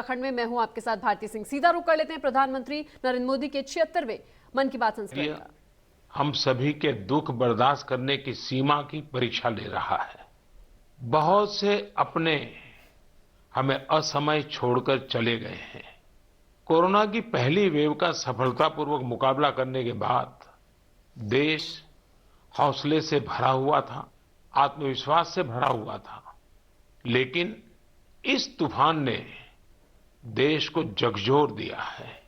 उत्तराखंड में मैं हूं आपके साथ भारती सिंह। सीधा रुख कर लेते हैं प्रधानमंत्री नरेंद्र मोदी के 76वें मन की बात संस्करण का। हम सभी के दुख बर्दाश्त करने की सीमा की परीक्षा ले रहा है। बहुत से अपने हमें असमय छोड़कर चले गए हैं। कोरोना की पहली वेव का सफलतापूर्वक मुकाबला करने के बाद देश हौसले से भरा हुआ था, आत्मविश्वास से भरा हुआ था। लेकिन इस तूफान ने देश को झकझोर दिया है।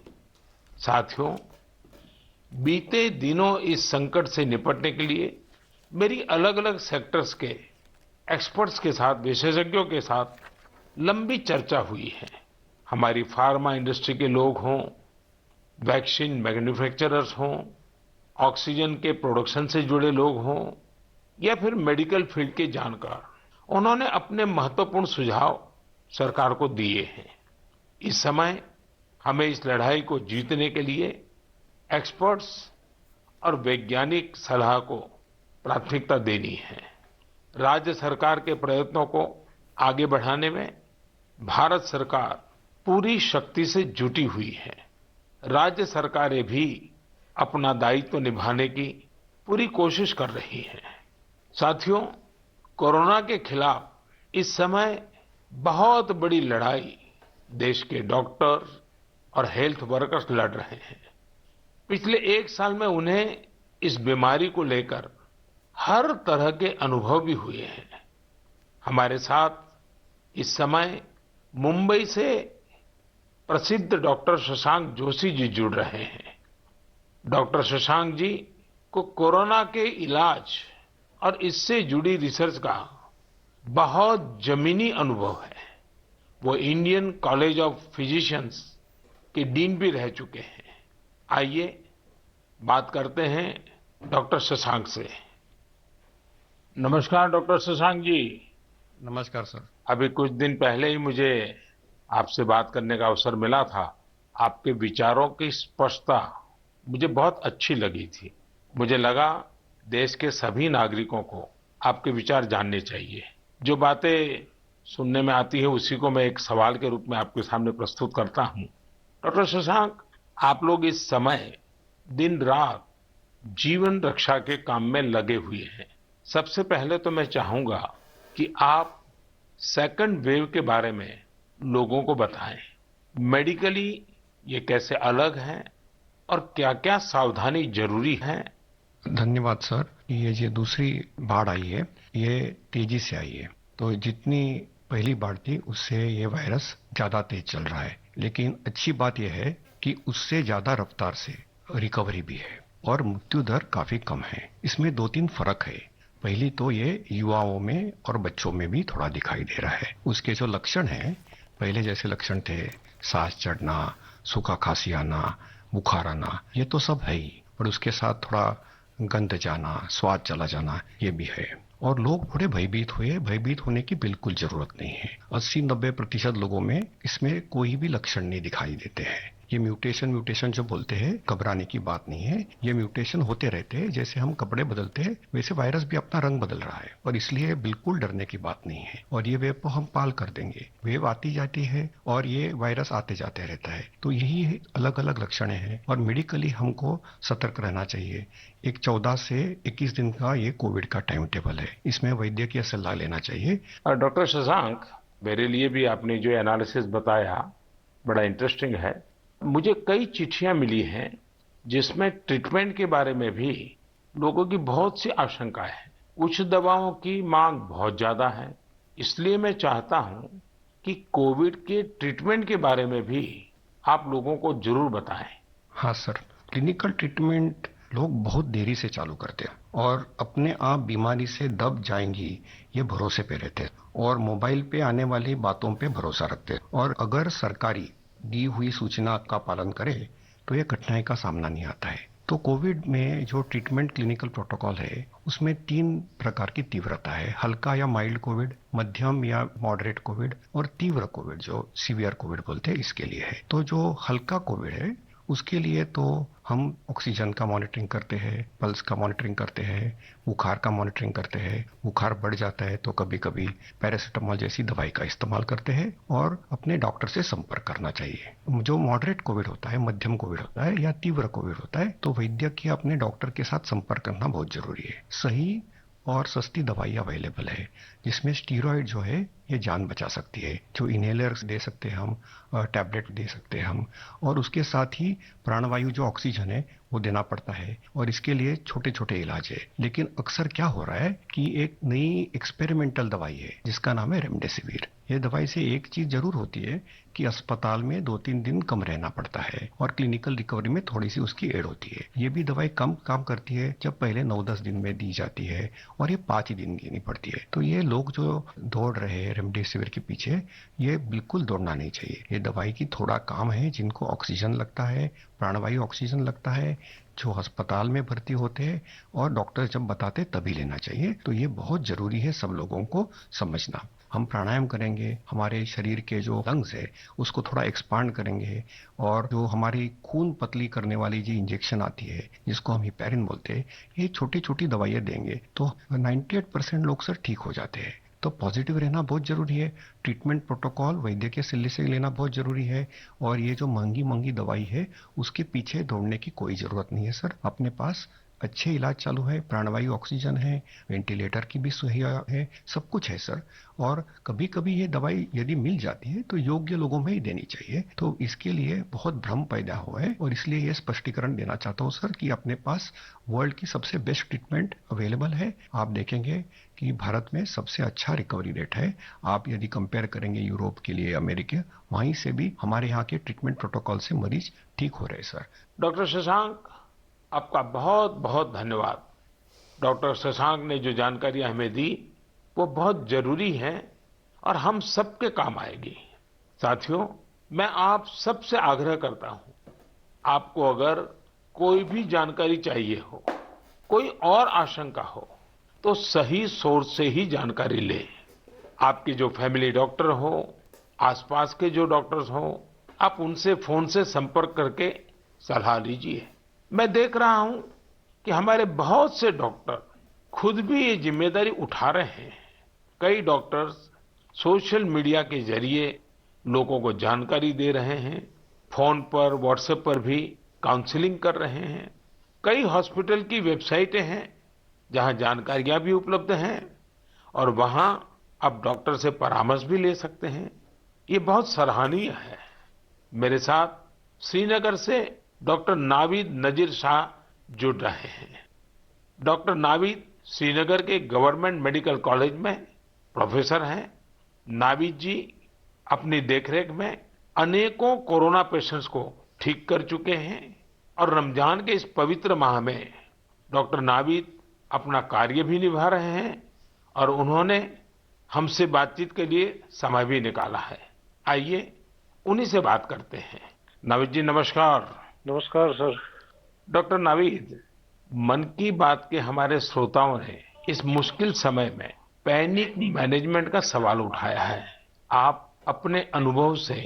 साथियों, बीते दिनों इस संकट से निपटने के लिए मेरी अलग अलग सेक्टर्स के एक्सपर्ट्स के साथ, विशेषज्ञों के साथ लंबी चर्चा हुई है। हमारी फार्मा इंडस्ट्री के लोग हों, वैक्सीन मैन्युफैक्चरर्स हों, ऑक्सीजन के प्रोडक्शन से जुड़े लोग हों या फिर मेडिकल फील्ड के जानकार, उन्होंने अपने महत्वपूर्ण सुझाव सरकार को दिए हैं। इस समय हमें इस लड़ाई को जीतने के लिए एक्सपर्ट्स और वैज्ञानिक सलाह को प्राथमिकता देनी है। राज्य सरकार के प्रयत्नों को आगे बढ़ाने में भारत सरकार पूरी शक्ति से जुटी हुई है। राज्य सरकारें भी अपना दायित्व निभाने की पूरी कोशिश कर रही हैं। साथियों, कोरोना के खिलाफ इस समय बहुत बड़ी लड़ाई देश के डॉक्टर और हेल्थ वर्कर्स लड़ रहे हैं। पिछले एक साल में उन्हें इस बीमारी को लेकर हर तरह के अनुभव भी हुए हैं। हमारे साथ इस समय मुंबई से प्रसिद्ध डॉक्टर शशांक जोशी जी जुड़ रहे हैं। डॉक्टर शशांक जी को कोरोना के इलाज और इससे जुड़ी रिसर्च का बहुत जमीनी अनुभव है। वो इंडियन कॉलेज ऑफ फिजिशियंस के डीन भी रह चुके हैं। आइए बात करते हैं डॉक्टर शशांक से। नमस्कार डॉक्टर शशांक जी। नमस्कार सर। अभी कुछ दिन पहले ही मुझे आपसे बात करने का अवसर मिला था। आपके विचारों की स्पष्टता मुझे बहुत अच्छी लगी थी। मुझे लगा देश के सभी नागरिकों को आपके विचार जानने चाहिए। जो बातें सुनने में आती है उसी को मैं एक सवाल के रूप में आपके सामने प्रस्तुत करता हूं। डॉक्टर शशांक, आप लोग इस समय दिन रात जीवन रक्षा के काम में लगे हुए हैं। सबसे पहले तो मैं चाहूंगा कि आप सेकंड वेव के बारे में लोगों को बताएं। मेडिकली ये कैसे अलग है और क्या-क्या सावधानी जरूरी है। धन्यवाद सर। ये जो दूसरी बाढ़ आई है ये तेजी से आई है। तो जितनी पहली बाढ़ थी उससे ये वायरस ज्यादा तेज चल रहा है। लेकिन अच्छी बात यह है कि उससे ज्यादा रफ्तार से रिकवरी भी है और मृत्यु दर काफी कम है। इसमें दो तीन फर्क है। पहली तो ये युवाओं में और बच्चों में भी थोड़ा दिखाई दे रहा है। उसके जो लक्षण हैं, पहले जैसे लक्षण थे, सांस चढ़ना, सूखा खांसी आना, बुखार आना, ये तो सब है ही। और उसके साथ थोड़ा गंध जाना, स्वाद चला जाना, ये भी है। और लोग थोड़े भयभीत हुए। भयभीत होने की बिल्कुल जरूरत नहीं है। 80-90% लोगों में इसमें कोई भी लक्षण नहीं दिखाई देते हैं। ये म्यूटेशन जो बोलते हैं, घबराने की बात नहीं है। ये म्यूटेशन होते रहते हैं। जैसे हम कपड़े बदलते हैं वैसे वायरस भी अपना रंग बदल रहा है और इसलिए बिल्कुल डरने की बात नहीं है। और ये वेव को हम पाल कर देंगे। वेव आती जाती है और ये वायरस आते जाते रहता है। तो यही अलग अलग लक्षण हैं और मेडिकली हमको सतर्क रहना चाहिए। एक 14 से 21 दिन का ये कोविड का टाइम टेबल है। इसमें वैद्यकीय सलाह लेना चाहिए। डॉक्टर शशांक, मेरे लिए भी आपने जो एनालिसिस बताया बड़ा इंटरेस्टिंग है। मुझे कई चिट्ठियां मिली हैं जिसमें ट्रीटमेंट के बारे में भी लोगों की बहुत सी आशंका है। कुछ दवाओं की मांग बहुत ज्यादा है। इसलिए मैं चाहता हूं कि कोविड के ट्रीटमेंट के बारे में भी आप लोगों को जरूर बताएं। हाँ सर, क्लिनिकल ट्रीटमेंट लोग बहुत देरी से चालू करते हैं और अपने आप बीमारी से दब जाएंगी ये भरोसे पे रहते हैं और मोबाइल पे आने वाली बातों पे भरोसा रखते हैं। और अगर सरकारी दी हुई सूचना का पालन करे तो ये कठिनाई का सामना नहीं आता है। तो कोविड में जो ट्रीटमेंट क्लिनिकल प्रोटोकॉल है उसमें 3 प्रकार की तीव्रता है। हल्का या माइल्ड कोविड, मध्यम या मॉडरेट कोविड और तीव्र कोविड जो सीवियर कोविड बोलते हैं, इसके लिए है। तो जो हल्का कोविड है उसके लिए तो हम ऑक्सीजन का मॉनिटरिंग करते हैं, पल्स का मॉनिटरिंग करते हैं, बुखार का मॉनिटरिंग करते हैं। बुखार बढ़ जाता है तो कभी कभी पैरासीटामोल जैसी दवाई का इस्तेमाल करते हैं और अपने डॉक्टर से संपर्क करना चाहिए। जो मॉडरेट कोविड होता है, मध्यम कोविड होता है या तीव्र कोविड होता है तो वैद्य या अपने डॉक्टर के साथ संपर्क करना बहुत जरूरी है। सही और सस्ती दवाई अवेलेबल है जिसमें स्टीरॉयड जो है ये जान बचा सकती है, जो इनहेलर्स दे सकते हैं हम, टैबलेट दे सकते हैं हम, और उसके साथ ही प्राणवायु जो ऑक्सीजन है वो देना पड़ता है और इसके लिए छोटे छोटे इलाज है। लेकिन अक्सर क्या हो रहा है कि एक नई एक्सपेरिमेंटल दवाई है जिसका नाम है रेमडेसिविर। ये दवाई से एक चीज जरूर होती है कि अस्पताल में 2-3 दिन कम रहना पड़ता है और क्लिनिकल रिकवरी में थोड़ी सी उसकी एड होती है। ये भी दवाई कम काम करती है जब पहले 9-10 दिन में दी जाती है और ये 5 ही दिन देनी पड़ती है। तो ये लोग जो दौड़ रहे हैं रेमडेसिविर के पीछे, ये बिल्कुल दौड़ना नहीं चाहिए। ये दवाई की थोड़ा काम है जिनको ऑक्सीजन लगता है, प्राणवायु ऑक्सीजन लगता है, जो अस्पताल में भर्ती होते हैं और डॉक्टर जब बताते तभी लेना चाहिए। तो ये बहुत जरूरी है सब लोगों को समझना। हम प्राणायाम करेंगे, हमारे शरीर के जो लंग्स है उसको थोड़ा एक्सपांड करेंगे और जो हमारी खून पतली करने वाली जो इंजेक्शन आती है जिसको हम हिपैरिन बोलते हैं, ये छोटी छोटी दवाइयां देंगे तो 98% लोग सर ठीक हो जाते हैं। तो पॉजिटिव रहना बहुत जरूरी है। ट्रीटमेंट प्रोटोकॉल वैद्य के सलाह से लेना बहुत जरूरी है और ये जो महंगी महंगी दवाई है उसके पीछे दौड़ने की कोई जरूरत नहीं है सर। अपने पास अच्छे इलाज चालू है, प्राणवायु ऑक्सीजन है, वेंटिलेटर की भी सुविधा है, सब कुछ है सर। और कभी कभी ये दवाई यदि मिल जाती है तो योग्य लोगों में ही देनी चाहिए। तो इसके लिए बहुत भ्रम पैदा हुआ है और इसलिए ये स्पष्टीकरण देना चाहता हूँ सर कि अपने पास वर्ल्ड की सबसे बेस्ट ट्रीटमेंट अवेलेबल है। आप देखेंगे कि भारत में सबसे अच्छा रिकवरी रेट है। आप यदि कंपेयर करेंगे यूरोप के लिए, अमेरिका, वहीं से भी हमारे यहाँ के ट्रीटमेंट प्रोटोकॉल से मरीज ठीक हो रहे सर। डॉक्टर शशांक, आपका बहुत बहुत धन्यवाद। डॉक्टर शशांक ने जो जानकारियां हमें दी वो बहुत जरूरी है और हम सबके काम आएगी। साथियों, मैं आप सबसे आग्रह करता हूं, आपको अगर कोई भी जानकारी चाहिए हो, कोई और आशंका हो, तो सही सोर्स से ही जानकारी लें। आपके जो फैमिली डॉक्टर हो, आसपास के जो डॉक्टर्स हो, आप उनसे फोन से संपर्क करके सलाह लीजिए। मैं देख रहा हूं कि हमारे बहुत से डॉक्टर खुद भी ये जिम्मेदारी उठा रहे हैं। कई डॉक्टर्स सोशल मीडिया के जरिए लोगों को जानकारी दे रहे हैं, फोन पर, व्हाट्सएप पर भी काउंसलिंग कर रहे हैं। कई हॉस्पिटल की वेबसाइटें हैं जहां जानकारियां भी उपलब्ध हैं और वहां आप डॉक्टर से परामर्श भी ले सकते हैं। ये बहुत सराहनीय है। मेरे साथ श्रीनगर से डॉक्टर नावीद नजीर शाह जुड़ रहे हैं। डॉक्टर नावीद श्रीनगर के गवर्नमेंट मेडिकल कॉलेज में प्रोफेसर हैं। नावीद जी अपनी देखरेख में अनेकों कोरोना पेशेंट्स को ठीक कर चुके हैं और रमजान के इस पवित्र माह में डॉक्टर नावीद अपना कार्य भी निभा रहे हैं और उन्होंने हमसे बातचीत के लिए समय भी निकाला है। आइए उन्हीं से बात करते हैं। नावीद जी नमस्कार। नमस्कार सर। डॉक्टर नावीद, मन की बात के हमारे श्रोताओं ने इस मुश्किल समय में पैनिक मैनेजमेंट का सवाल उठाया है। आप अपने अनुभव से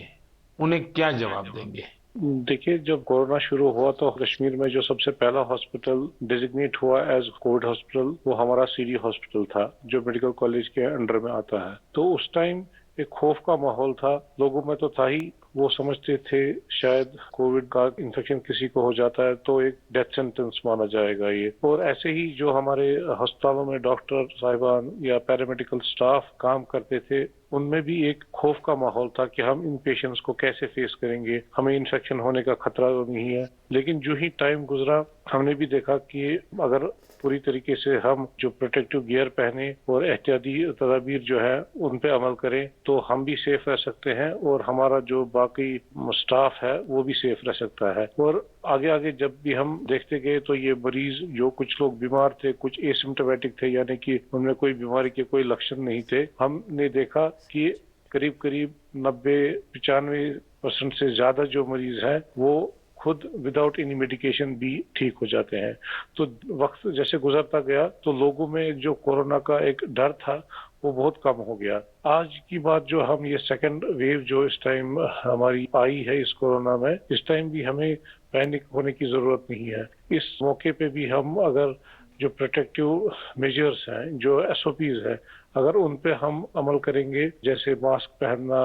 उन्हें क्या जवाब देंगे? देखिए, जब कोरोना शुरू हुआ तो कश्मीर में जो सबसे पहला हॉस्पिटल डिजिग्नेट हुआ एज कोविड हॉस्पिटल वो हमारा सीडी हॉस्पिटल था जो मेडिकल कॉलेज के अंडर में आता है। तो उस टाइम एक खौफ का माहौल था, लोगों में तो था ही। वो समझते थे शायद कोविड का इन्फेक्शन किसी को हो जाता है तो एक डेथ सेंटेंस माना जाएगा ये। और ऐसे ही जो हमारे अस्पतालों में डॉक्टर साहिबान या पैरामेडिकल स्टाफ काम करते थे उनमें भी एक खौफ का माहौल था कि हम इन पेशेंट्स को कैसे फेस करेंगे, हमें इन्फेक्शन होने का खतरा तो नहीं है। लेकिन जो ही टाइम गुजरा हमने भी देखा कि अगर पूरी तरीके से हम जो प्रोटेक्टिव गियर पहने और एहतियाती तदाबीर जो है उन पे अमल करें तो हम भी सेफ रह सकते हैं और हमारा जो बाकी स्टाफ है वो भी सेफ रह सकता है। और आगे आगे जब भी हम देखते गए तो ये मरीज जो कुछ लोग बीमार थे, कुछ एसिम्प्टोमेटिक थे यानी कि उनमें कोई बीमारी के कोई लक्षण नहीं थे, हमने देखा कि करीब करीब 90-95% से ज्यादा जो मरीज हैं वो खुद विदाउट एनी मेडिकेशन भी ठीक हो जाते हैं। तो वक्त जैसे गुजरता गया तो लोगों में जो कोरोना का एक डर था वो बहुत कम हो गया। आज की बात जो हम ये सेकंड वेव जो इस टाइम हमारी आई है इस कोरोना में, इस टाइम भी हमें पैनिक होने की जरूरत नहीं है। इस मौके पे भी हम अगर जो प्रोटेक्टिव मेजर्स हैं, जो एसओपीज है, अगर उन पे हम अमल करेंगे, जैसे मास्क पहनना,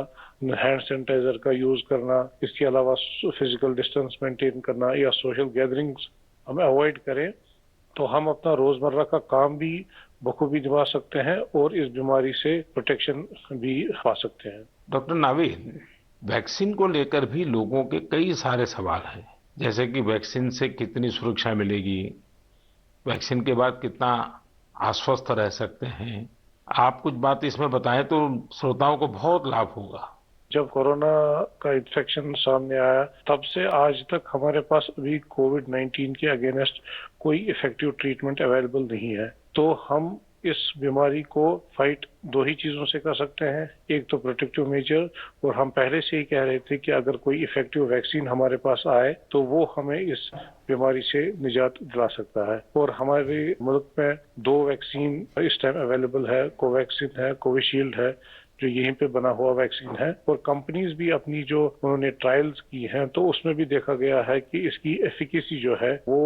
हैंड सैनिटाइजर का यूज करना, इसके अलावा फिजिकल डिस्टेंस मेंटेन करना या सोशल गैदरिंग्स हम अवॉइड करें, तो हम अपना रोजमर्रा का काम भी बखूबी निभा सकते हैं और इस बीमारी से प्रोटेक्शन भी पा सकते हैं। डॉक्टर नावीद, वैक्सीन को लेकर भी लोगों के कई सारे सवाल हैं, जैसे कि वैक्सीन से कितनी सुरक्षा मिलेगी, वैक्सीन के बाद कितना आश्वस्त रह सकते हैं। आप कुछ बात इसमें बताएं तो श्रोताओं को बहुत लाभ होगा। जब कोरोना का इन्फेक्शन सामने आया तब से आज तक हमारे पास अभी कोविड-19 के अगेंस्ट कोई इफेक्टिव ट्रीटमेंट अवेलेबल नहीं है। तो हम इस बीमारी को फाइट दो ही चीजों से कर सकते हैं, एक तो प्रोटेक्टिव मेजर, और हम पहले से ही कह रहे थे कि अगर कोई इफेक्टिव वैक्सीन हमारे पास आए तो वो हमें इस बीमारी से निजात दिला सकता है। और हमारे मुल्क में 2 वैक्सीन इस टाइम अवेलेबल है, कोवैक्सीन है, कोविशील्ड है, जो यहीं पे बना हुआ वैक्सीन है। और कंपनीज भी अपनी जो उन्होंने ट्रायल्स की हैं तो उसमें भी देखा गया है कि इसकी एफिकेसी जो है वो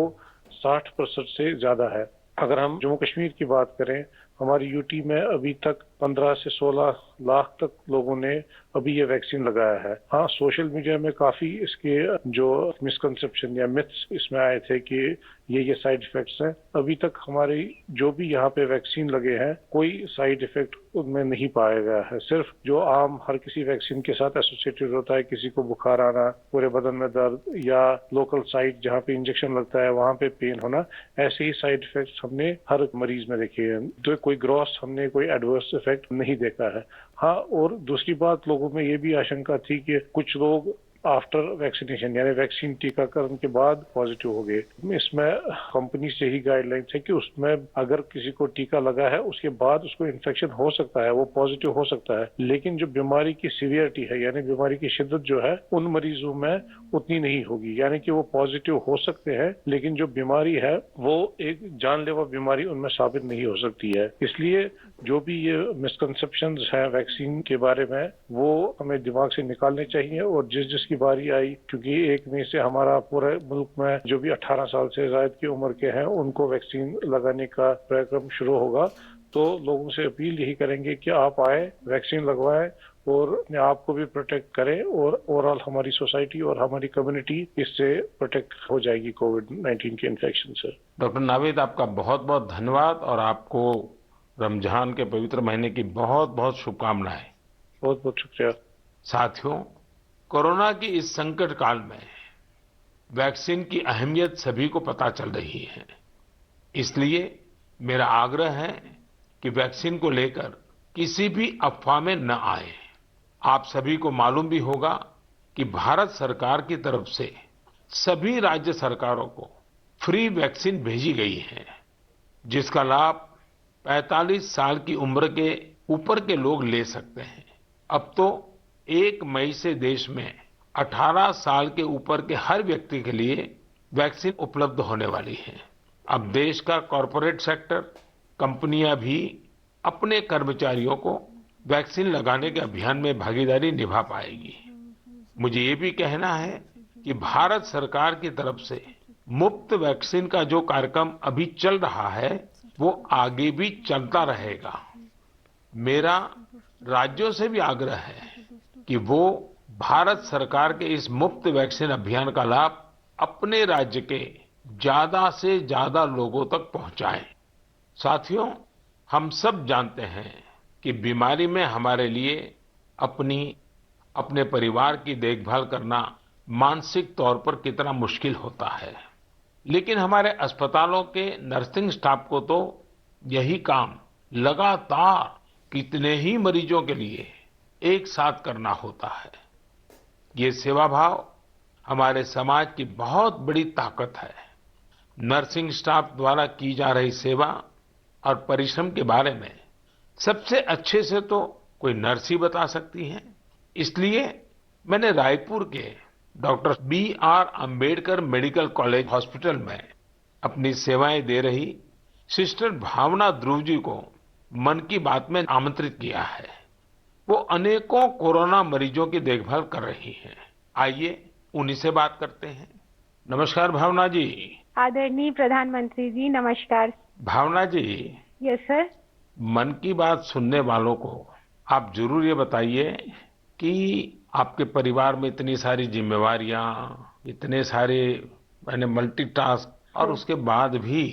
60% से ज्यादा है। अगर हम जम्मू कश्मीर की बात करें, हमारी यूटी में अभी तक 15 से 16 लाख तक लोगों ने अभी ये वैक्सीन लगाया है। हाँ, सोशल मीडिया में काफी इसके जो मिसकंसेप्शन या मिथ्स इसमें आए थे कि ये साइड इफेक्ट्स हैं। अभी तक हमारी जो भी यहाँ पे वैक्सीन लगे हैं कोई साइड इफेक्ट उनमें नहीं पाया गया है। सिर्फ जो आम हर किसी वैक्सीन के साथ एसोसिएटेड होता है, किसी को बुखार आना, पूरे बदन में दर्द, या लोकल साइट जहाँ पे इंजेक्शन लगता है वहाँ पे पेन होना, ऐसे ही साइड इफेक्ट्स हमने हर मरीज में देखे हैं। तो कोई ग्रॉस हमने कोई एडवर्स इफेक्ट नहीं देखा है। हाँ, और दूसरी बात, लोगों में ये भी आशंका थी कि कुछ लोग आफ्टर वैक्सीनेशन यानी वैक्सीन टीकाकरण के बाद पॉजिटिव हो गए। इसमें कंपनी से ही गाइडलाइंस है कि उसमें अगर किसी को टीका लगा है उसके बाद उसको इन्फेक्शन हो सकता है, वो पॉजिटिव हो सकता है, लेकिन जो बीमारी की सीवियरिटी है यानी बीमारी की शिद्दत जो है उन मरीजों में उतनी नहीं होगी। यानी कि वो पॉजिटिव हो सकते हैं लेकिन जो बीमारी है वो एक जानलेवा बीमारी उनमें साबित नहीं हो सकती है। इसलिए जो भी ये मिसकंसेप्शंस हैं वैक्सीन के बारे में वो हमें दिमाग से निकालने चाहिए। और जिसकी बारी आई, क्योंकि 1 मई से हमारा पूरे मुल्क में जो भी 18 साल से ज्यादा की उम्र के हैं उनको वैक्सीन लगाने का कार्यक्रम शुरू होगा, तो लोगों से अपील यही करेंगे कि आप आए, वैक्सीन लगवाएं और अपने आप को भी प्रोटेक्ट करें और ओवरऑल हमारी सोसाइटी और हमारी कम्युनिटी इससे प्रोटेक्ट हो जाएगी कोविड-19 के इन्फेक्शन से। डॉक्टर नावीद, आपका बहुत बहुत धन्यवाद और आपको रमजान के पवित्र महीने की बहुत बहुत शुभकामनाएं। बहुत बहुत शुक्रिया। साथियों, कोरोना की इस संकट काल में वैक्सीन की अहमियत सभी को पता चल रही है। इसलिए मेरा आग्रह है कि वैक्सीन को लेकर किसी भी अफवाह में न आए। आप सभी को मालूम भी होगा कि भारत सरकार की तरफ से सभी राज्य सरकारों को फ्री वैक्सीन भेजी गई है, जिसका लाभ 45 साल की उम्र के ऊपर के लोग ले सकते हैं। अब तो 1 मई से देश में 18 साल के ऊपर के हर व्यक्ति के लिए वैक्सीन उपलब्ध होने वाली है। अब देश का कॉरपोरेट सेक्टर, कंपनियां भी अपने कर्मचारियों को वैक्सीन लगाने के अभियान में भागीदारी निभा पाएगी। मुझे ये भी कहना है कि भारत सरकार की तरफ से मुफ्त वैक्सीन का जो कार्यक्रम अभी चल रहा है वो आगे भी चलता रहेगा। मेरा राज्यों से भी आग्रह है कि वो भारत सरकार के इस मुफ्त वैक्सीन अभियान का लाभ अपने राज्य के ज्यादा से ज्यादा लोगों तक पहुंचाएं। साथियों, हम सब जानते हैं कि बीमारी में हमारे लिए अपने परिवार की देखभाल करना मानसिक तौर पर कितना मुश्किल होता है, लेकिन हमारे अस्पतालों के नर्सिंग स्टाफ को तो यही काम लगातार कितने ही मरीजों के लिए एक साथ करना होता है। ये सेवा भाव हमारे समाज की बहुत बड़ी ताकत है। नर्सिंग स्टाफ द्वारा की जा रही सेवा और परिश्रम के बारे में सबसे अच्छे से तो कोई नर्स ही बता सकती है। इसलिए मैंने रायपुर के doctor B.R. Ambedkar medical college hospital में अपनी सेवाएं दे रही सिस्टर भावना ध्रुव जी को मन की बात में आमंत्रित किया है। वो अनेकों कोरोना मरीजों की देखभाल कर रही हैं। आइए उन्हीं से बात करते हैं। नमस्कार भावना जी। आदरणीय प्रधानमंत्री जी, नमस्कार। भावना जी, यस सर। मन की बात सुनने वालों को आप जरूर ये बताइए कि आपके परिवार में इतनी सारी जिम्मेवारियां, इतने सारे यानी मल्टीटास्क और उसके बाद भी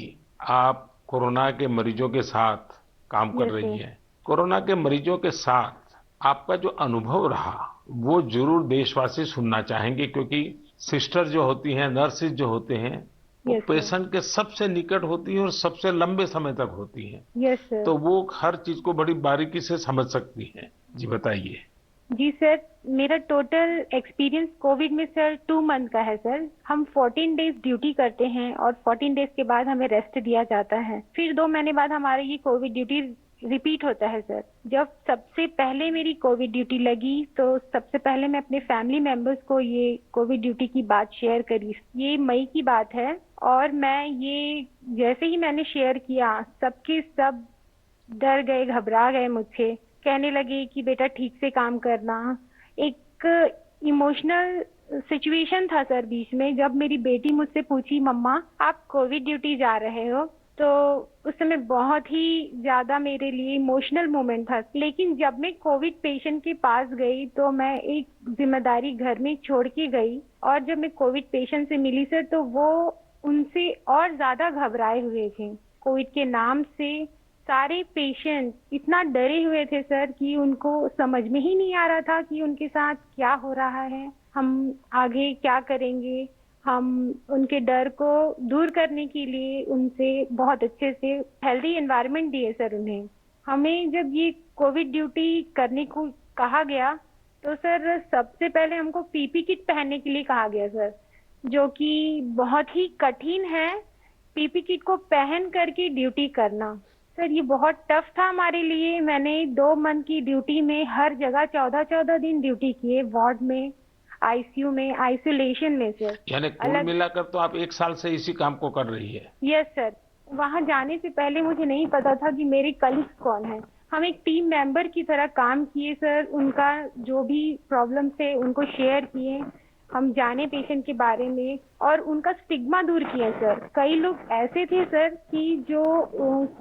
आप कोरोना के मरीजों के साथ काम कर यस रही सर। हैं। कोरोना के मरीजों के साथ आपका जो अनुभव रहा वो जरूर देशवासी सुनना चाहेंगे, क्योंकि सिस्टर जो होती हैं, नर्सेज जो होते हैं, वो यस सर। पेशेंट के सबसे निकट होती हैं और सबसे लंबे समय तक होती हैं। Yes sir. तो वो हर चीज को बड़ी बारीकी से समझ सकती हैं। जी बताइए। जी सर, मेरा टोटल एक्सपीरियंस कोविड में सर 2 मंथ का है सर। हम 14 डेज ड्यूटी करते हैं और 14 डेज के बाद हमें रेस्ट दिया जाता है। फिर 2 महीने बाद हमारी ये कोविड ड्यूटी रिपीट होता है सर। जब सबसे पहले मेरी कोविड ड्यूटी लगी तो सबसे पहले मैं अपने फैमिली मेंबर्स को ये कोविड ड्यूटी की बात शेयर करी। ये मई की बात है और मैं ये जैसे ही मैंने शेयर किया, सबके सब डर गए, घबरा गए मुझसे। कहने लगे कि बेटा ठीक से काम करना। एक इमोशनल सिचुएशन था सर बीच में, जब मेरी बेटी मुझसे पूछी, मम्मा आप कोविड ड्यूटी जा रहे हो, तो उस समय बहुत ही ज्यादा मेरे लिए इमोशनल मोमेंट था। लेकिन जब मैं कोविड पेशेंट के पास गई तो मैं एक जिम्मेदारी घर में छोड़ के गई और जब मैं कोविड पेशेंट से मिली सर, तो वो उनसे और ज्यादा घबराए हुए थे। कोविड के नाम से सारे पेशेंट इतना डरे हुए थे सर कि उनको समझ में ही नहीं आ रहा था कि उनके साथ क्या हो रहा है, हम आगे क्या करेंगे। हम उनके डर को दूर करने के लिए उनसे बहुत अच्छे से हेल्दी एनवायरनमेंट दिए सर उन्हें। हमें जब ये कोविड ड्यूटी करने को कहा गया तो सर सबसे पहले हमको पीपी किट पहनने के लिए कहा गया सर, जो कि बहुत ही कठिन है पीपी किट को पहन करके ड्यूटी करना। सर ये बहुत टफ था हमारे लिए। मैंने 2 मंथ की ड्यूटी में हर जगह 14-14 दिन ड्यूटी किए, वार्ड में, आईसीयू में, आइसोलेशन में सर। यानी कुल मिलाकर तो आप 1 साल से इसी काम को कर रही है। Yes sir. वहाँ जाने से पहले मुझे नहीं पता था कि मेरे कलीग्स कौन है। हम एक टीम मेंबर की तरह काम किए सर। उनका जो भी प्रॉब्लम थे उनको शेयर किए, हम जाने पेशेंट के बारे में और उनका स्टिग्मा दूर किया सर। कई लोग ऐसे थे सर कि जो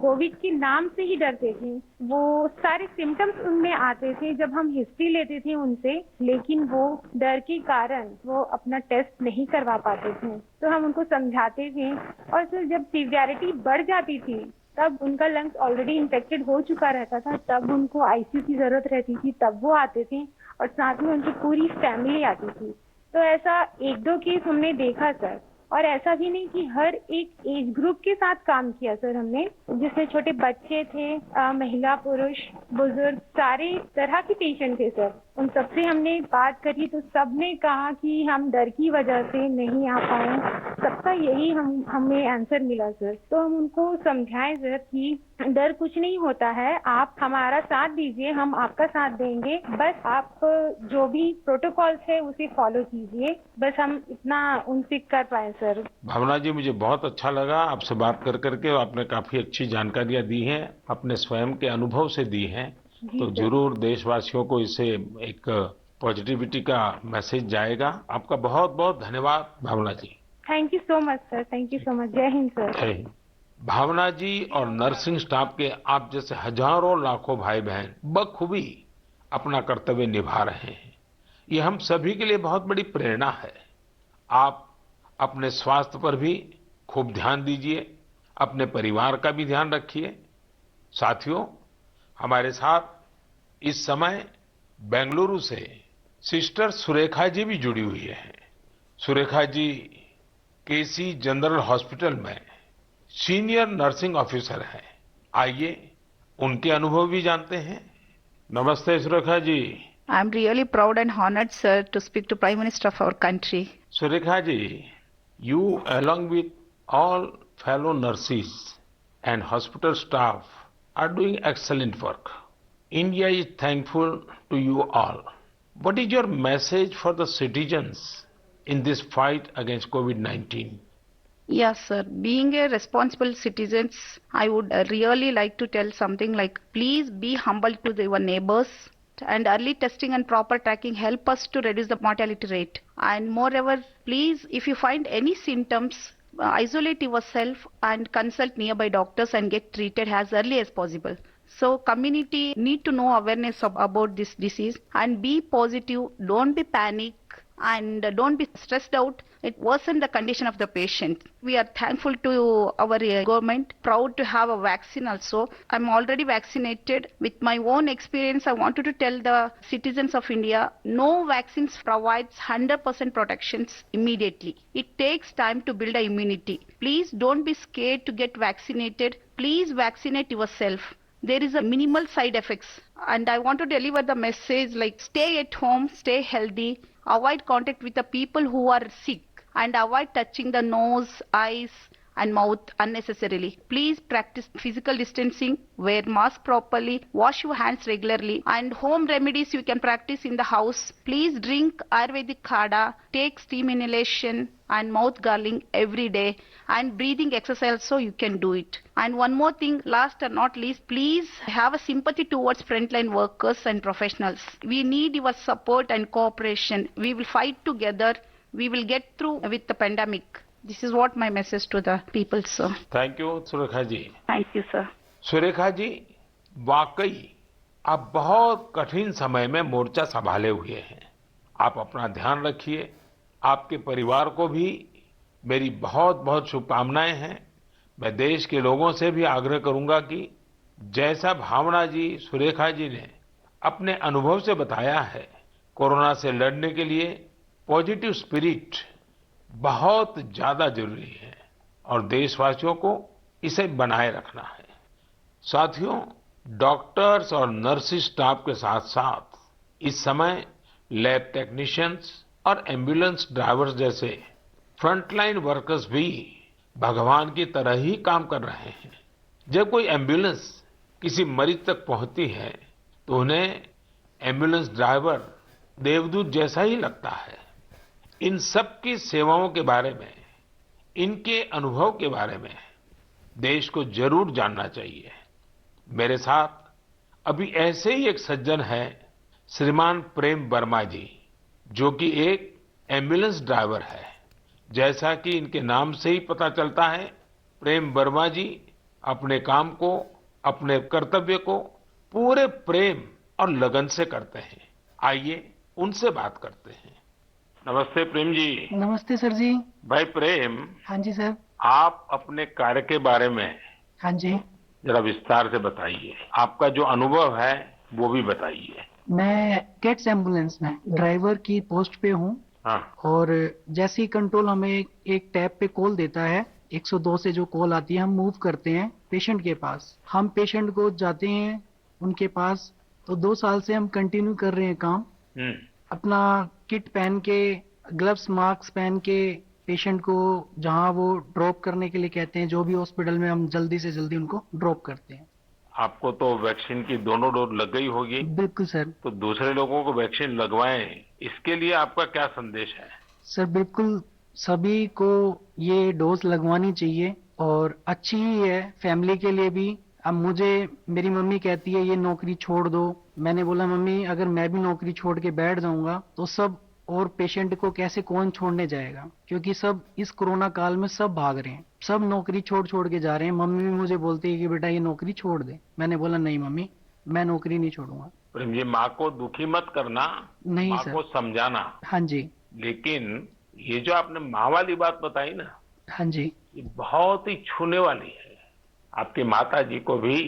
कोविड के नाम से ही डरते थे। वो सारे सिम्टम्स उनमें आते थे जब हम हिस्ट्री लेते थे उनसे, लेकिन वो डर के कारण वो अपना टेस्ट नहीं करवा पाते थे। तो हम उनको समझाते थे और सर जब सीवियरिटी बढ़ जाती थी तब उनका लंग्स ऑलरेडी इन्फेक्टेड हो चुका रहता था, तब उनको आईसीयू की जरूरत रहती थी, तब वो आते थे और साथ में उनकी पूरी फैमिली आती थी। तो ऐसा 1-2 केस हमने देखा सर। और ऐसा भी नहीं कि हर एक एज ग्रुप के साथ काम किया सर हमने, जिसमें छोटे बच्चे थे, महिला, पुरुष, बुजुर्ग, सारे तरह के पेशेंट थे सर। उन सबसे हमने बात करी तो सबने कहा कि हम डर की वजह से नहीं आ पाए। सबका यही हमें आंसर मिला सर। तो हम उनको समझाएं सर कि डर कुछ नहीं होता है, आप हमारा साथ दीजिए, हम आपका साथ देंगे। बस आप जो भी प्रोटोकॉल्स है उसे फॉलो कीजिए। बस हम इतना उनसे कर पाए सर। भावना जी, मुझे बहुत अच्छा लगा आपसे बात कर करके। आपने काफी अच्छी जानकारियां दी हैं, अपने स्वयं के अनुभव से दी हैं। तो जरूर देशवासियों को इससे एक पॉजिटिविटी का मैसेज जाएगा। आपका बहुत बहुत धन्यवाद Bhavna ji. Thank you so much sir. Thank you so much. जय हिंद सर। जय हिंद। भावना जी और नर्सिंग स्टाफ के आप जैसे हजारों लाखों भाई बहन बखूबी अपना कर्तव्य निभा रहे हैं। ये हम सभी के लिए बहुत बड़ी प्रेरणा है। आप अपने स्वास्थ्य पर भी खूब ध्यान दीजिए, अपने परिवार का भी ध्यान रखिए। साथियों, हमारे साथ इस समय बेंगलुरु से सिस्टर सुरेखा जी भी जुड़ी हुई है। सुरेखा जी केसी जनरल हॉस्पिटल में सीनियर नर्सिंग ऑफिसर हैं। आइए उनके अनुभव भी जानते हैं। नमस्ते Surekha ji. I am really proud and honored, sir, to speak to Prime Minister of our country. Surekha ji, you along with all fellow nurses and hospital staff are doing excellent work. India is thankful to you all. What is your message for the citizens in this fight against COVID-19? Yes, sir. Being a responsible citizens, I would really like to tell something like, please be humble to your neighbors. And early testing and proper tracking help us to reduce the mortality rate. And moreover, please, if you find any symptoms, isolate yourself and consult nearby doctors and get treated as early as possible. So community need to know awareness about this disease and be positive. Don't be panic and don't be stressed out. It worsen the condition of the patient. We are thankful to our government, proud to have a vaccine also. I'm already vaccinated. With my own experience, I wanted to tell the citizens of India, no vaccines provides 100% protections immediately. It takes time to build a immunity. Please don't be scared to get vaccinated. Please vaccinate yourself. There is a minimal side effects, and I want to deliver the message like stay at home, stay healthy, avoid contact with the people who are sick, and avoid touching the nose, eyes and mouth unnecessarily. Please practice physical distancing, wear mask properly, wash your hands regularly, and home remedies you can practice in the house. Please drink Ayurvedic Khada, take steam inhalation and mouth gargling every day, and breathing exercise so you can do it. And one more thing, last and not least, please have a sympathy towards frontline workers and professionals. We need your support and cooperation. We will fight together. We will get through with the pandemic. This is what my message to the people, sir. Thank you Surekha ji. Thank you, sir. Surekha ji, वाकई आप बहुत कठिन समय में मोर्चा संभाले हुए हैं। आप अपना ध्यान रखिए। आपके परिवार को भी मेरी बहुत बहुत शुभकामनाएं हैं। मैं देश के लोगों से भी आग्रह करूंगा कि जैसा भावना जी, सुरेखा जी ने अपने अनुभव से बताया है, कोरोना से लड़ने के लिए पॉजिटिव स्पिरिट बहुत ज्यादा जरूरी है और देशवासियों को इसे बनाए रखना है। साथियों, डॉक्टर्स और नर्सिंग स्टाफ के साथ साथ इस समय लैब टेक्नीशियंस और एम्बुलेंस ड्राइवर्स जैसे फ्रंटलाइन वर्कर्स भी भगवान की तरह ही काम कर रहे हैं। जब कोई एम्बुलेंस किसी मरीज तक पहुंचती है तो उन्हें एम्बुलेंस ड्राइवर देवदूत जैसा ही लगता है। इन सब की सेवाओं के बारे में, इनके अनुभव के बारे में देश को जरूर जानना चाहिए। मेरे साथ अभी ऐसे ही एक सज्जन हैं, श्रीमान प्रेम वर्मा जी, जो कि एक एम्बुलेंस ड्राइवर है। जैसा कि इनके नाम से ही पता चलता है, प्रेम वर्मा जी अपने काम को, अपने कर्तव्य को पूरे प्रेम और लगन से करते हैं। आइए उनसे बात करते हैं। नमस्ते प्रेम जी। नमस्ते सर जी। भाई प्रेम, हाँ जी सर। आप अपने कार्य के बारे में हाँ जी। जरा विस्तार से बताइए। आपका जो अनुभव है वो भी बताइए। मैं कैट्स एम्बुलेंस में ड्राइवर की पोस्ट पे हूँ। हाँ। और जैसे ही कंट्रोल हमें एक टैब पे कॉल देता है, 102 से जो कॉल आती है, हम मूव करते हैं पेशेंट के पास। हम पेशेंट को जाते हैं उनके पास। तो 2 साल से हम कंटिन्यू कर रहे हैं काम। अपना किट पहन के, ग्लव्स मास्क पहन के पेशेंट को जहां वो ड्रॉप करने के लिए कहते हैं, जो भी हॉस्पिटल में, हम जल्दी से जल्दी उनको ड्रॉप करते हैं। आपको तो वैक्सीन की दोनों डोज लग गई होगी। बिल्कुल सर। तो दूसरे लोगों को वैक्सीन लगवाएं, इसके लिए आपका क्या संदेश है? सर बिल्कुल सभी को ये डोज लगवानी चाहिए और अच्छी ही है फैमिली के लिए भी। अब मुझे मेरी मम्मी कहती है ये नौकरी छोड़ दो। मैंने बोला मम्मी अगर मैं भी नौकरी छोड़ के बैठ जाऊंगा तो सब और पेशेंट को कैसे कौन छोड़ने जाएगा, क्योंकि सब इस कोरोना काल में सब भाग रहे हैं, सब नौकरी छोड़ छोड़ के जा रहे हैं। मम्मी भी मुझे बोलती है कि बेटा ये नौकरी छोड़ दे। मैंने बोला नहीं मम्मी, मैं नौकरी नहीं छोड़ूंगा। प्रेम जी, माँ को दुखी मत करना, नहीं माँ सर। को समझाना। हाँ जी। लेकिन ये जो आपने माँ वाली बात बताई ना, हाँ जी। ये बहुत ही छूने वाली है। आपकी माता जी को भी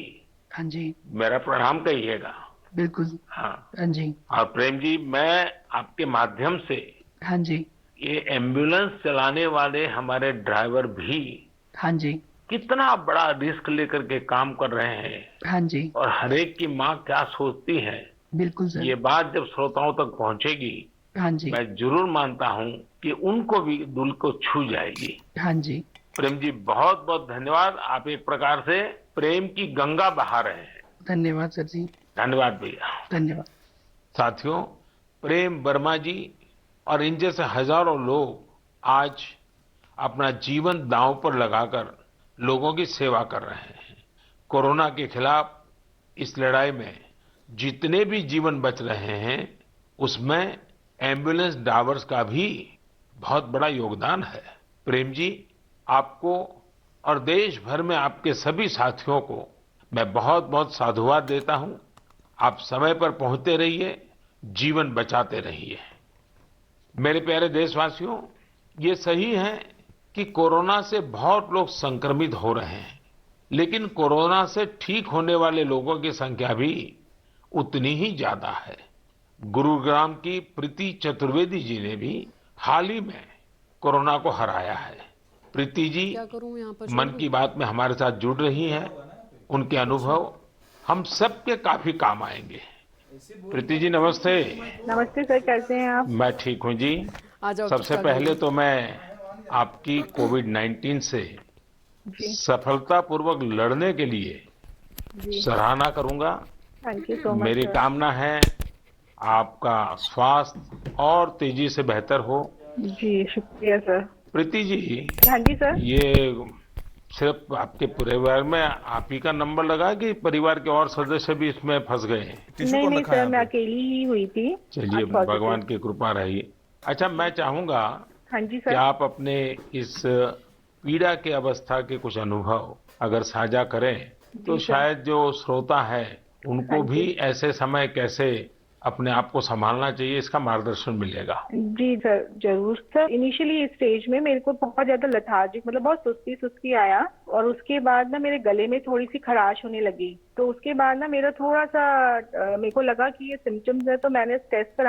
हाँ जी मेरा प्रणाम कहिएगा। बिल्कुल। हाँ। हाँ जी। और प्रेम जी, मैं आपके माध्यम से हाँ जी। ये एम्बुलेंस चलाने वाले हमारे ड्राइवर भी हाँ जी। कितना बड़ा रिस्क लेकर के काम कर रहे हैं हाँ जी। और हरेक की माँ क्या सोचती है, बिल्कुल सर। ये बात जब श्रोताओं तक पहुंचेगी, हाँ जी। मैं जरूर मानता हूँ कि उनको भी दिल को छू जाएगी। हाँ जी। प्रेम जी, बहुत बहुत धन्यवाद। आप एक प्रकार से प्रेम की गंगा बहा रहे हैं। धन्यवाद सर जी। धन्यवाद भैया। धन्यवाद। साथियों, प्रेम वर्मा जी और इन जैसे हजारों लोग आज अपना जीवन दांव पर लगाकर लोगों की सेवा कर रहे हैं। कोरोना के खिलाफ इस लड़ाई में जितने भी जीवन बच रहे हैं उसमें एम्बुलेंस ड्राइवर्स का भी बहुत बड़ा योगदान है। प्रेम जी, आपको और देश भर में आपके सभी साथियों को मैं बहुत बहुत साधुवाद देता हूं। आप समय पर पहुंचते रहिए, जीवन बचाते रहिए। मेरे प्यारे देशवासियों, ये सही है कि कोरोना से बहुत लोग संक्रमित हो रहे हैं, लेकिन कोरोना से ठीक होने वाले लोगों की संख्या भी उतनी ही ज्यादा है। गुरुग्राम की प्रीति चतुर्वेदी जी ने भी हाल ही में कोरोना को हराया है। प्रीति जी क्या करूं यहाँ पर मन की बात में हमारे साथ जुड़ रही हैं। उनके अनुभव हम सबके काफी काम आएंगे। प्रीति जी नमस्ते। नमस्ते सर, कैसे हैं आप? मैं ठीक हूँ जी। आ जाओ सबसे चित्रा पहले जी। तो मैं आपकी कोविड-19 से सफलतापूर्वक लड़ने के लिए सराहना करूंगा। थैंक यू सो मच मेरी सर। कामना है आपका स्वास्थ्य और तेजी से बेहतर हो। जी शुक्रिया सर। प्रीति जी, हाँ जी सर। ये सिर्फ आपके परिवार में आप ही का नंबर लगा कि परिवार के और सदस्य भी इसमें फंस गए हैं? नहीं नहीं सर, मैं अकेली ही हुई थी। चलिए, आप positive। भगवान की कृपा रही। अच्छा, मैं चाहूंगा हाँ जी कि सर। आप अपने इस पीड़ा के अवस्था के कुछ अनुभव अगर साझा करें तो जी सर। शायद जो श्रोता है उनको हाँ जी। भी ऐसे समय कैसे अपने आप को संभालना चाहिए इसका मार्गदर्शन मिलेगा। जी सर, जरूर सर। इनिशियली इस स्टेज में मेरे को बहुत ज्यादा लेथार्जिक, मतलब बहुत सुस्ती सुस्ती आया, और उसके बाद ना मेरे गले में थोड़ी सी खराश होने लगी। तो उसके बाद ना मेरा थोड़ा सा मेरे को लगा कि ये सिम्टम्स है, तो मैंने टेस्ट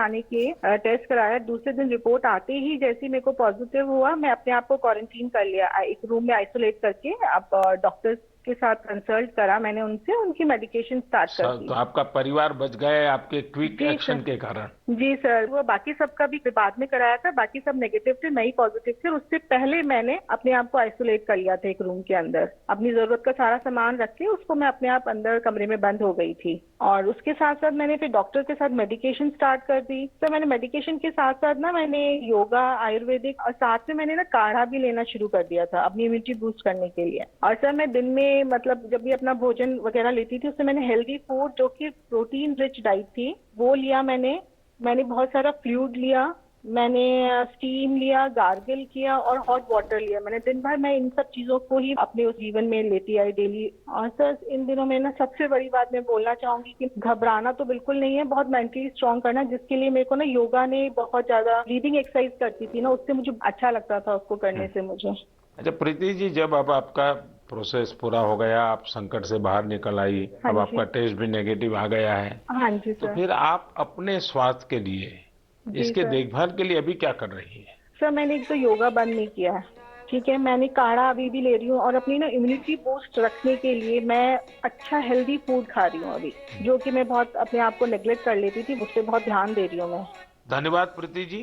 टेस्ट कराया। दूसरे दिन रिपोर्ट आते ही जैसे मेरे को पॉजिटिव हुआ, मैं अपने आप को क्वारंटीन कर लिया, एक रूम में आइसोलेट करके। अब डॉक्टर्स के साथ कंसल्ट करा मैंने उनसे, उनकी मेडिकेशन स्टार्ट कर दी। तो आपका परिवार बच गए आपके क्विक जी एक्शन सर। के कारण। जी सर, वो बाकी सबका भी बाद में कराया था, बाकी सब नेगेटिव थे, मैं ही पॉजिटिव थे। उससे पहले मैंने अपने आप को आइसोलेट कर लिया था एक रूम के अंदर। अपनी जरूरत का सारा सामान रख के उसको मैं अपने आप अंदर कमरे में बंद हो गई थी। और उसके साथ साथ मैंने फिर डॉक्टर के साथ मेडिकेशन स्टार्ट कर दी। तो मैंने मेडिकेशन के साथ साथ ना मैंने योगा, आयुर्वेदिक, और साथ में मैंने ना काढ़ा भी लेना शुरू कर दिया था अपनी इम्यूनिटी बूस्ट करने के लिए। और सर मैं दिन में मतलब जब भी अपना भोजन वगैरह लेती थी उससे मैंने हेल्दी फूड जो कि प्रोटीन रिच डाइट थी वो लिया। मैंने बहुत सारा फ्लूइड लिया, मैंने स्टीम लिया, गार्गल किया और हॉट वाटर लिया। मैंने दिन भर मैं इन सब चीजों को ही अपने उस जीवन में लेती आई डेली। और सर इन दिनों में ना सबसे बड़ी बात मैं बोलना चाहूंगी कि घबराना तो बिल्कुल नहीं है, बहुत मेंटली स्ट्रांग करना, जिसके लिए मेरे को ना योगा ने बहुत ज्यादा, ब्रीदिंग एक्सरसाइज करती थी ना, उससे मुझे अच्छा लगता था उसको करने से मुझे। अच्छा प्रीति जी, जब अब आपका प्रोसेस पूरा हो गया, आप संकट से बाहर निकल आई, हाँ अब जी। आपका टेस्ट भी नेगेटिव आ गया है, हाँ जी तो सर। फिर आप अपने स्वास्थ्य के लिए, जी इसके सर। देखभाल के लिए अभी क्या कर रही है? सर मैंने एक तो योगा बंद नहीं किया है, ठीक है। मैंने काढ़ा अभी भी ले रही हूँ, और अपनी ना इम्यूनिटी बूस्ट रखने के लिए मैं अच्छा हेल्दी फूड खा रही हूँ अभी, जो कि मैं बहुत अपने आप को नेग्लेक्ट कर लेती थी, उस पर बहुत ध्यान दे रही हूँ मैं। धन्यवाद Preeti ji.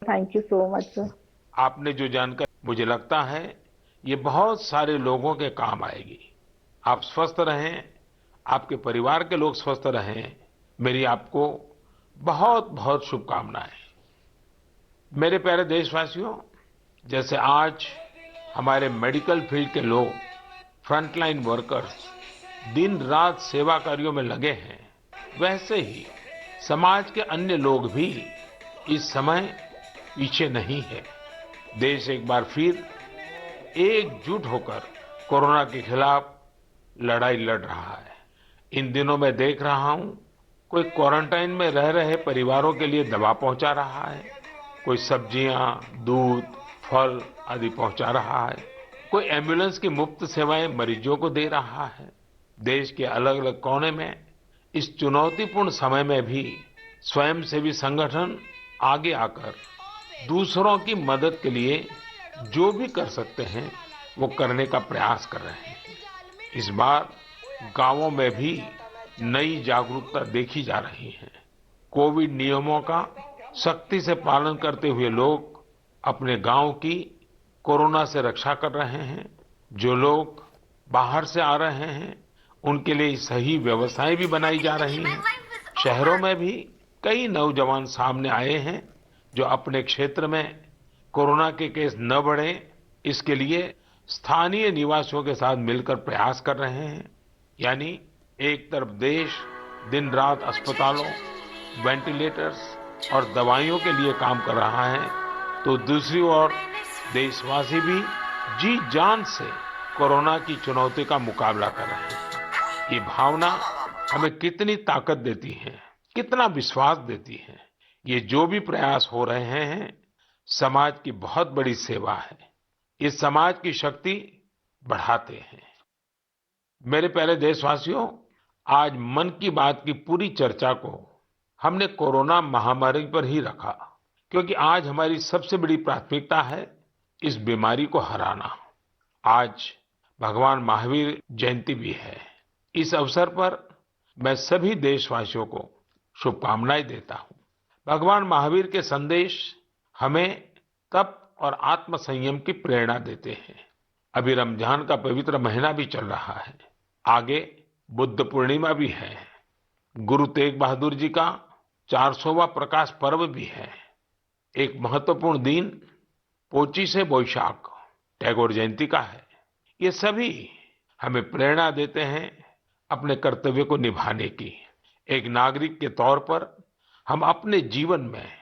Thank you so much sir. आपने जो जानकारी, मुझे लगता है ये बहुत सारे लोगों के काम आएगी। आप स्वस्थ रहें, आपके परिवार के लोग स्वस्थ रहें, मेरी आपको बहुत बहुत शुभकामनाएं। मेरे प्यारे देशवासियों, जैसे आज हमारे मेडिकल फील्ड के लोग, फ्रंटलाइन वर्कर्स दिन रात सेवा कार्यों में लगे हैं, वैसे ही समाज के अन्य लोग भी इस समय पीछे नहीं है। देश एक बार फिर एकजुट होकर कोरोना के खिलाफ लड़ाई लड़ रहा है। इन दिनों मैं देख रहा हूं, कोई क्वारंटाइन में रह रहे परिवारों के लिए दवा पहुंचा रहा है, कोई सब्जियां, दूध, फल आदि पहुंचा रहा है, कोई एम्बुलेंस की मुफ्त सेवाएं मरीजों को दे रहा है। देश के अलग अलग कोने में इस चुनौतीपूर्ण समय में भी स्वयंसेवी संगठन आगे आकर दूसरों की मदद के लिए जो भी कर सकते हैं वो करने का प्रयास कर रहे हैं। इस बार गांवों में भी नई जागरूकता देखी जा रही है। कोविड नियमों का सख्ती से पालन करते हुए लोग अपने गांव की कोरोना से रक्षा कर रहे हैं। जो लोग बाहर से आ रहे हैं उनके लिए सही व्यवस्थाएं भी बनाई जा रही हैं। शहरों में भी कई नौजवान सामने आए हैं जो अपने क्षेत्र में कोरोना के केस न बढ़े इसके लिए स्थानीय निवासियों के साथ मिलकर प्रयास कर रहे हैं। यानी एक तरफ देश दिन रात अस्पतालों, वेंटिलेटर्स और दवाइयों के लिए काम कर रहा है, तो दूसरी ओर देशवासी भी जी जान से कोरोना की चुनौती का मुकाबला कर रहे हैं। ये भावना हमें कितनी ताकत देती है, कितना विश्वास देती है। ये जो भी प्रयास हो रहे हैं, समाज की बहुत बड़ी सेवा है। ये समाज की शक्ति बढ़ाते हैं। मेरे प्यारे देशवासियों, आज मन की बात की पूरी चर्चा को हमने कोरोना महामारी पर ही रखा, क्योंकि आज हमारी सबसे बड़ी प्राथमिकता है इस बीमारी को हराना। आज भगवान महावीर जयंती भी है। इस अवसर पर मैं सभी देशवासियों को शुभकामनाएं देता हूं। भगवान महावीर के संदेश हमें तप और आत्म संयम की प्रेरणा देते हैं। अभी रमजान का पवित्र महीना भी चल रहा है, आगे बुद्ध पूर्णिमा भी है, गुरु तेग बहादुर जी का 400वां प्रकाश पर्व भी है। एक महत्वपूर्ण दिन पोचिशे बोईशाख टैगोर जयंती का है। ये सभी हमें प्रेरणा देते हैं अपने कर्तव्य को निभाने की। एक नागरिक के तौर पर हम अपने जीवन में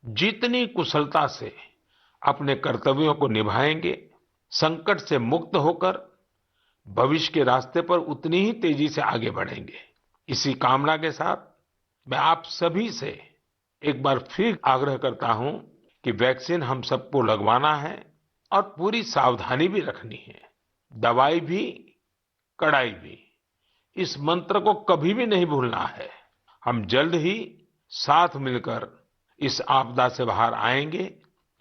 जितनी कुशलता से अपने कर्तव्यों को निभाएंगे, संकट से मुक्त होकर भविष्य के रास्ते पर उतनी ही तेजी से आगे बढ़ेंगे। इसी कामना के साथ मैं आप सभी से एक बार फिर आग्रह करता हूं कि वैक्सीन हम सबको लगवाना है और पूरी सावधानी भी रखनी है। दवाई भी, कड़ाई भी, इस मंत्र को कभी भी नहीं भूलना है। हम जल्द ही साथ मिलकर इस आपदा से बाहर आएंगे।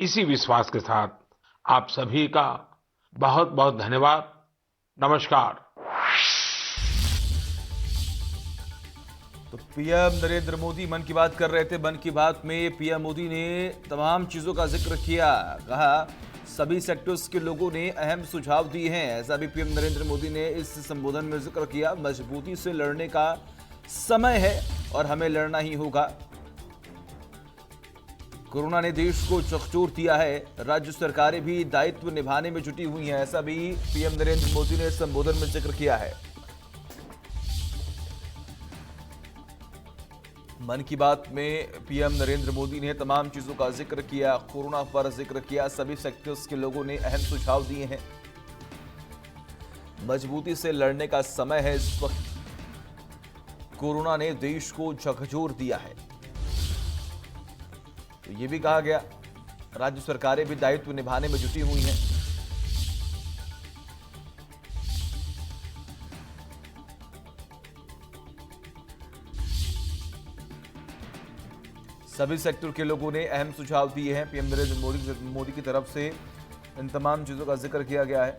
इसी विश्वास के साथ आप सभी का बहुत बहुत धन्यवाद। नमस्कार। तो पीएम नरेंद्र मोदी मन की बात कर रहे थे। मन की बात में पीएम मोदी ने तमाम चीजों का जिक्र किया। कहा सभी सेक्टर्स के लोगों ने अहम सुझाव दिए हैं। ऐसा भी पीएम नरेंद्र मोदी ने इस संबोधन में जिक्र किया। मजबूती से लड़ने का समय है और हमें लड़ना ही होगा। कोरोना ने देश को झकझोर दिया है। राज्य सरकारें भी दायित्व निभाने में जुटी हुई हैं। ऐसा भी पीएम नरेंद्र मोदी ने संबोधन में जिक्र किया है। मन की बात में पीएम नरेंद्र मोदी ने तमाम चीजों का जिक्र किया, कोरोना पर जिक्र किया। सभी सेक्टर्स के लोगों ने अहम सुझाव दिए हैं। मजबूती से लड़ने का समय है इस वक्त। कोरोना ने देश को झकझोर दिया है। तो ये भी कहा गया राज्य सरकारें भी दायित्व निभाने में जुटी हुई हैं। सभी सेक्टर के लोगों ने अहम सुझाव दिए हैं। पीएम नरेंद्र मोदी की तरफ से इन तमाम चीजों का जिक्र किया गया है।